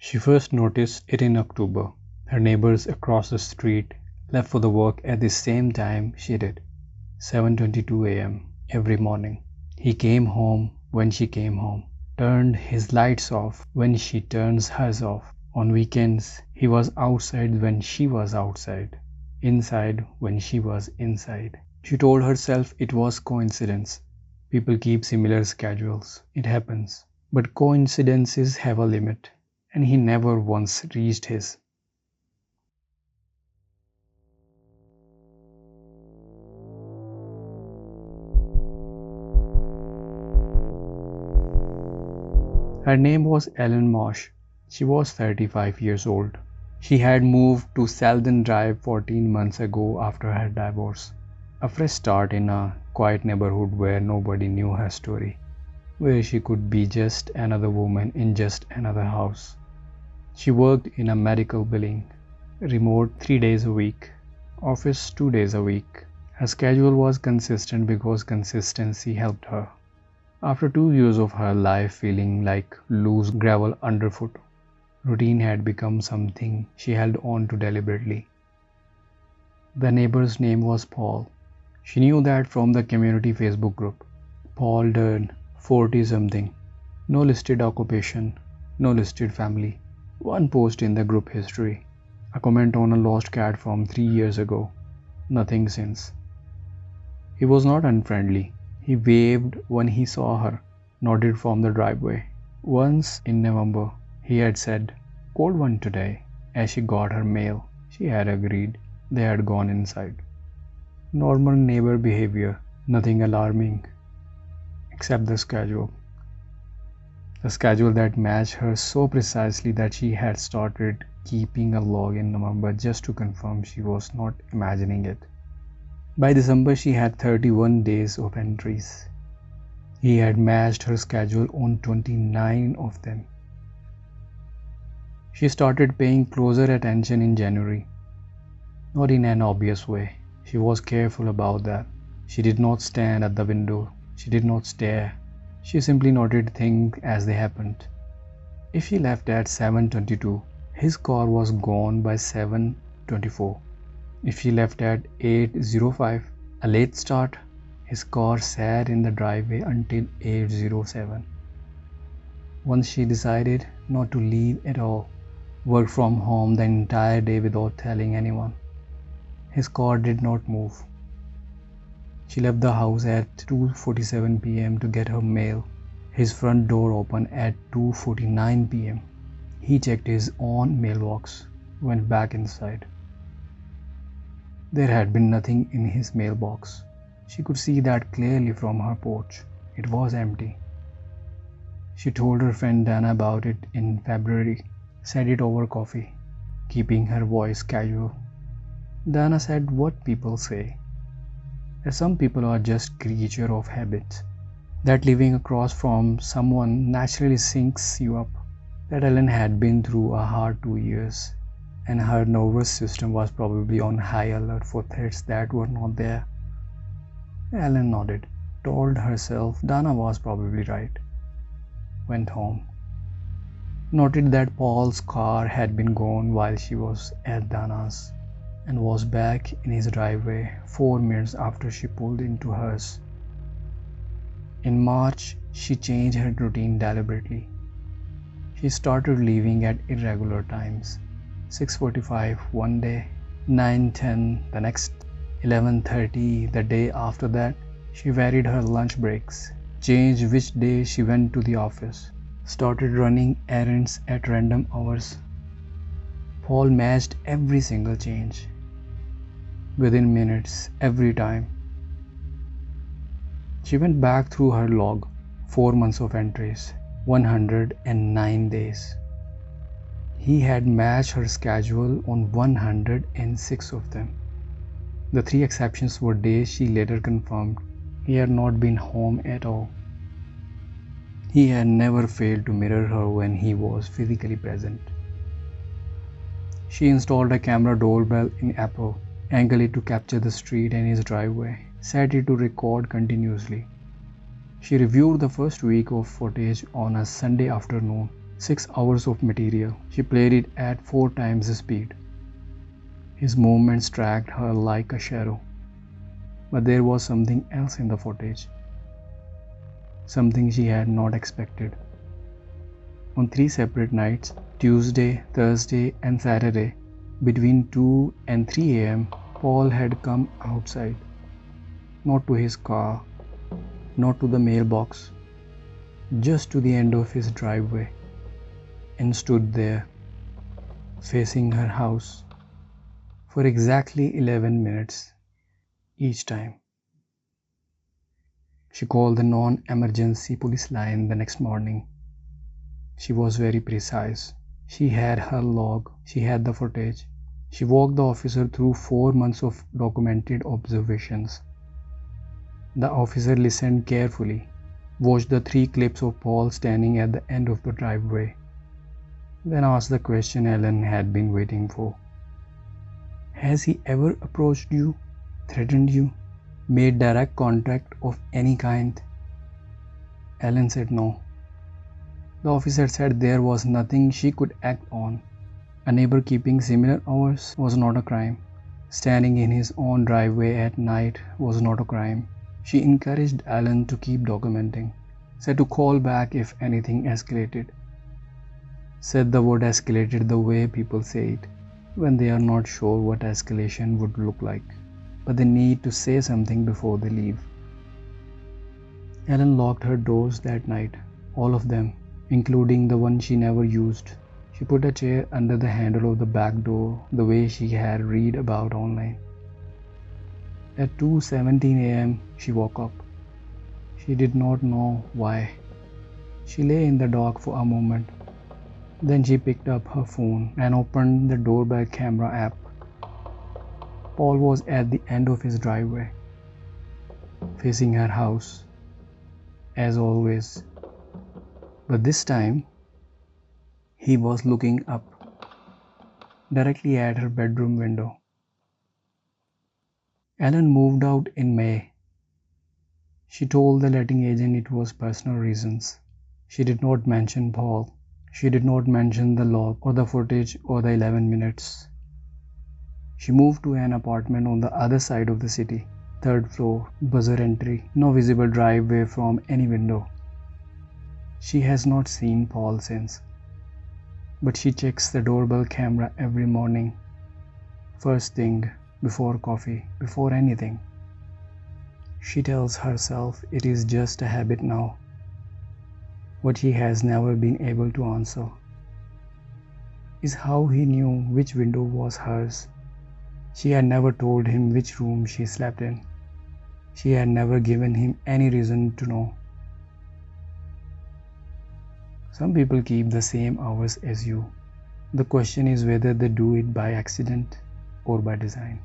She first noticed it in October. Her neighbors across the street left for the work at the same time she did, 7:22 a.m. every morning. He came home when she came home, turned his lights off when she turns hers off. On weekends, he was outside when she was outside, inside when she was inside. She told herself it was coincidence. People keep similar schedules. It happens. But coincidences have a limit, and he never once reached his. Her name was Ellen Marsh. She was 35 years old. She had moved to Selden Drive 14 months ago after her divorce. A fresh start in a quiet neighborhood where nobody knew her story, where she could be just another woman in just another house. She worked in a medical billing, remote 3 days a week, office 2 days a week. Her schedule was consistent because consistency helped her. After 2 years of her life feeling like loose gravel underfoot, routine had become something she held on to deliberately. The neighbor's name was Paul. She knew that from the community Facebook group. Paul Dern, 40-something. No listed occupation, no listed family. One post in the group history. A comment on a lost cat from 3 years ago. Nothing since. He was not unfriendly. He waved when he saw her, nodded from the driveway. Once in November, he had said, "Cold one today," as she got her mail. She had agreed. They had gone inside. Normal neighbor behavior, nothing alarming, except the schedule. The schedule that matched her so precisely that she had started keeping a log in November just to confirm she was not imagining it. By December, she had 31 days of entries. He had matched her schedule on 29 of them. She started paying closer attention in January. Not in an obvious way. She was careful about that. She did not stand at the window. She did not stare. She simply noted things as they happened. If she left at 7:22, his car was gone by 7:24. If she left at 8:05, a late start, his car sat in the driveway until 8:07. Once she decided not to leave at all, worked from home the entire day without telling anyone, his car did not move. She left the house at 2:47 p.m. to get her mail. His front door opened at 2:49 p.m. He checked his own mailbox, went back inside. There had been nothing in his mailbox. She could see that clearly from her porch. It was empty. She told her friend Dana about it in February, said it over coffee, keeping her voice casual. Dana said what people say, that some people are just creatures of habit, that living across from someone naturally syncs you up, that Ellen had been through a hard 2 years, and her nervous system was probably on high alert for threats that were not there. Ellen nodded, told herself Dana was probably right, went home. Noted that Paul's car had been gone while she was at Dana's, and was back in his driveway 4 minutes after she pulled into hers. In March, she changed her routine deliberately. She started leaving at irregular times. 6:45 one day, 9:10 the next, 11:30 the day after that. She varied her lunch breaks, changed which day she went to the office, started running errands at random hours. Paul matched every single change, within minutes, every time. She went back through her log, 4 months of entries, 109 days. He had matched her schedule on 106 of them. The 3 exceptions were days she later confirmed he had not been home at all. He had never failed to mirror her when he was physically present. She installed a camera doorbell in Apple, angled it to capture the street and his driveway, set it to record continuously. She reviewed the first week of footage on a Sunday afternoon, 6 hours of material. She played it at 4 times the speed. His movements tracked her like a shadow. But there was something else in the footage. Something she had not expected. On 3 separate nights, Tuesday, Thursday, and Saturday, between 2 and 3 a.m., Paul had come outside. Not to his car, not to the mailbox, just to the end of his driveway, and stood there, facing her house, for exactly 11 minutes each time. She called the non-emergency police line the next morning. She was very precise. She had her log, she had the footage. She walked the officer through 4 months of documented observations. The officer listened carefully, watched the 3 clips of Paul standing at the end of the driveway, then asked the question Ellen had been waiting for. Has he ever approached you, threatened you, made direct contact of any kind? Ellen said no. The officer said there was nothing she could act on. A neighbor keeping similar hours was not a crime. Standing in his own driveway at night was not a crime. She encouraged Alan to keep documenting, said to call back if anything escalated. Said the word escalated the way people say it, when they are not sure what escalation would look like, but they need to say something before they leave. Ellen locked her doors that night, all of them, including the one she never used. She put a chair under the handle of the back door the way she had read about online. At 2:17 a.m. she woke up. She did not know why. She lay in the dark for a moment. Then she picked up her phone and opened the doorbell camera app. Paul was at the end of his driveway, facing her house, as always. But this time, he was looking up, directly at her bedroom window. Ellen moved out in May. She told the letting agent it was personal reasons. She did not mention Paul. She did not mention the log or the footage or the 11 minutes. She moved to an apartment on the other side of the city, 3rd floor, buzzer entry, no visible driveway from any window. She has not seen Paul since, but she checks the doorbell camera every morning, first thing, before coffee, before anything. She tells herself it is just a habit now, what she has never been able to answer is how he knew which window was hers. She had never told him which room she slept in. She had never given him any reason to know. Some people keep the same hours as you. The question is whether they do it by accident or by design.